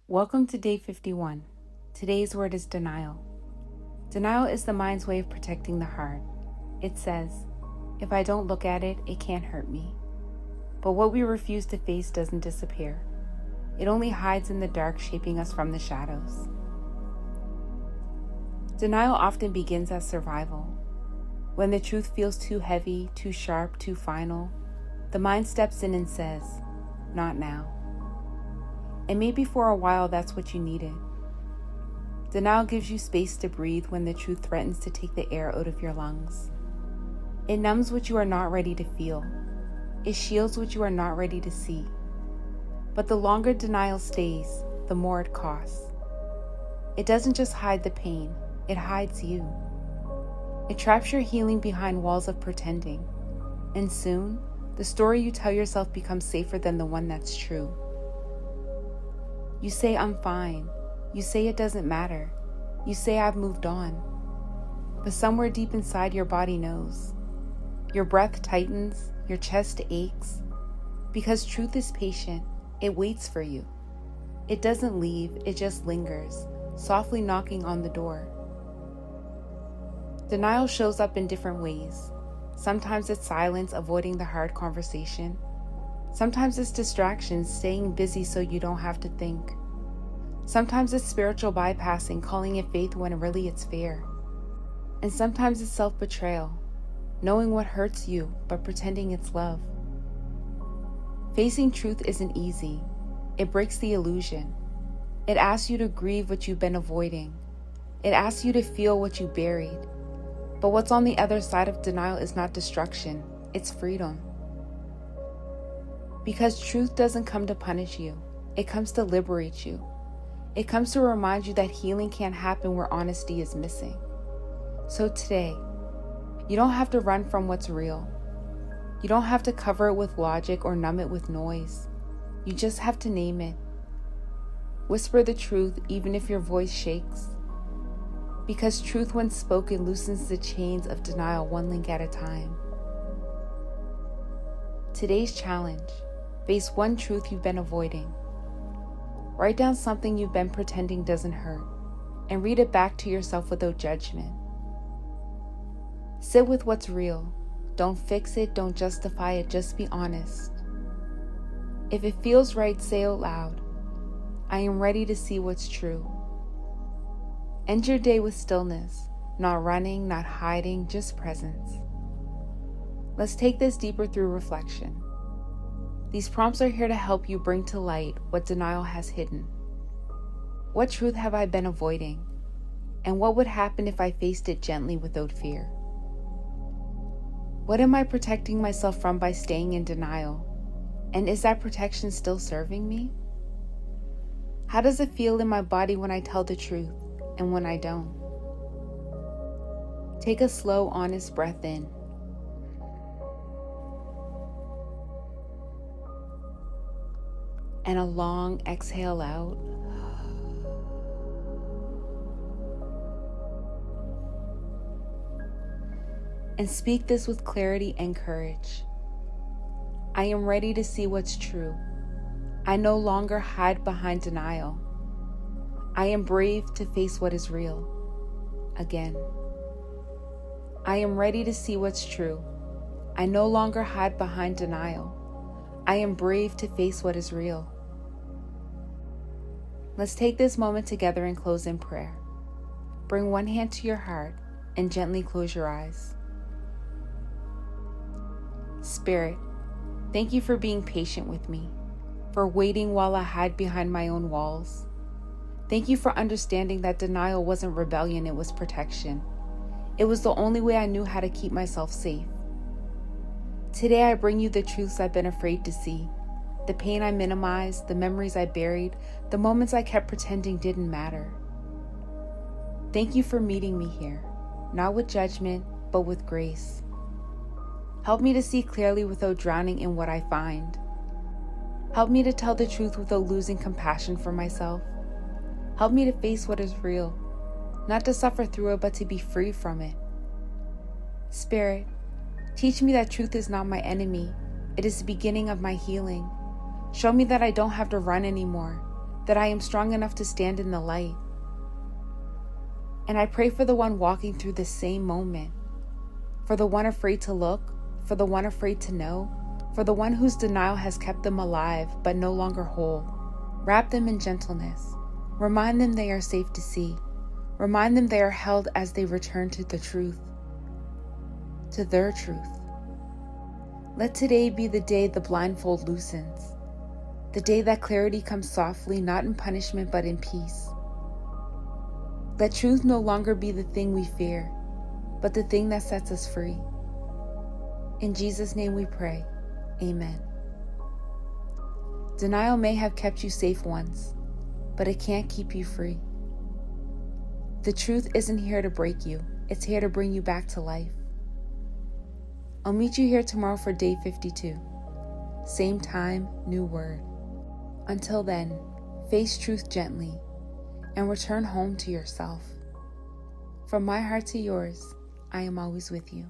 Welcome to day 51. Today's word is denial. Denial is the mind's way of protecting the heart. It says, if I don't look at it, it can't hurt me. But what we refuse to face doesn't disappear. It only hides in the dark, shaping us from the shadows. Denial often begins as survival. When the truth feels too heavy, too sharp, too final, the mind steps in and says, not now. And maybe for a while that's what you needed. Denial gives you space to breathe when the truth threatens to take the air out of your lungs. It numbs what you are not ready to feel. It shields what you are not ready to see. But the longer denial stays, the more it costs. It doesn't just hide the pain, it hides you. It traps your healing behind walls of pretending. And soon, the story you tell yourself becomes safer than the one that's true. You say, I'm fine. You say it doesn't matter. You say I've moved on. But somewhere deep inside your body knows. Your breath tightens, your chest aches. Because truth is patient, it waits for you. It doesn't leave, it just lingers, softly knocking on the door. Denial shows up in different ways. Sometimes it's silence, avoiding the hard conversation. Sometimes it's distractions, staying busy so you don't have to think. Sometimes it's spiritual bypassing, calling it faith when really it's fear. And sometimes it's self-betrayal, knowing what hurts you but pretending it's love. Facing truth isn't easy. It breaks the illusion. It asks you to grieve what you've been avoiding. It asks you to feel what you buried. But what's on the other side of denial is not destruction, it's freedom. Because truth doesn't come to punish you, it comes to liberate you. It comes to remind you that healing can't happen where honesty is missing. So today, you don't have to run from what's real. You don't have to cover it with logic or numb it with noise. You just have to name it. Whisper the truth even if your voice shakes. Because truth when spoken loosens the chains of denial one link at a time. Today's challenge. Face one truth you've been avoiding. Write down something you've been pretending doesn't hurt, and read it back to yourself without judgment. Sit with what's real. Don't fix it, don't justify it, just be honest. If it feels right, say out loud, I am ready to see what's true. End your day with stillness, not running, not hiding, just presence. Let's take this deeper through reflection. These prompts are here to help you bring to light what denial has hidden. What truth have I been avoiding? And what would happen if I faced it gently without fear? What am I protecting myself from by staying in denial? And is that protection still serving me? How does it feel in my body when I tell the truth and when I don't? Take a slow, honest breath in. And a long exhale out. And speak this with clarity and courage. I am ready to see what's true. I no longer hide behind denial. I am brave to face what is real. Again. I am ready to see what's true. I no longer hide behind denial. I am brave to face what is real. Let's take this moment together and close in prayer. Bring one hand to your heart and gently close your eyes. Spirit, thank you for being patient with me, for waiting while I hide behind my own walls. Thank you for understanding that denial wasn't rebellion, it was protection. It was the only way I knew how to keep myself safe. Today I bring you the truths I've been afraid to see, the pain I minimized, the memories I buried, the moments I kept pretending didn't matter. Thank you for meeting me here, not with judgment, but with grace. Help me to see clearly without drowning in what I find. Help me to tell the truth without losing compassion for myself. Help me to face what is real, not to suffer through it, but to be free from it. Spirit, teach me that truth is not my enemy. It is the beginning of my healing. Show me that I don't have to run anymore, that I am strong enough to stand in the light. And I pray for the one walking through the same moment, for the one afraid to look, for the one afraid to know, for the one whose denial has kept them alive but no longer whole. Wrap them in gentleness. Remind them they are safe to see. Remind them they are held as they return to the truth, to their truth. Let today be the day the blindfold loosens, the day that clarity comes softly, not in punishment but in peace. Let truth no longer be the thing we fear, but the thing that sets us free. In Jesus' name we pray. Amen. Denial may have kept you safe once, but it can't keep you free. The truth isn't here to break you. It's here to bring you back to life. I'll meet you here tomorrow for day 52. Same time, new word. Until then, face truth gently and return home to yourself. From my heart to yours, I am always with you.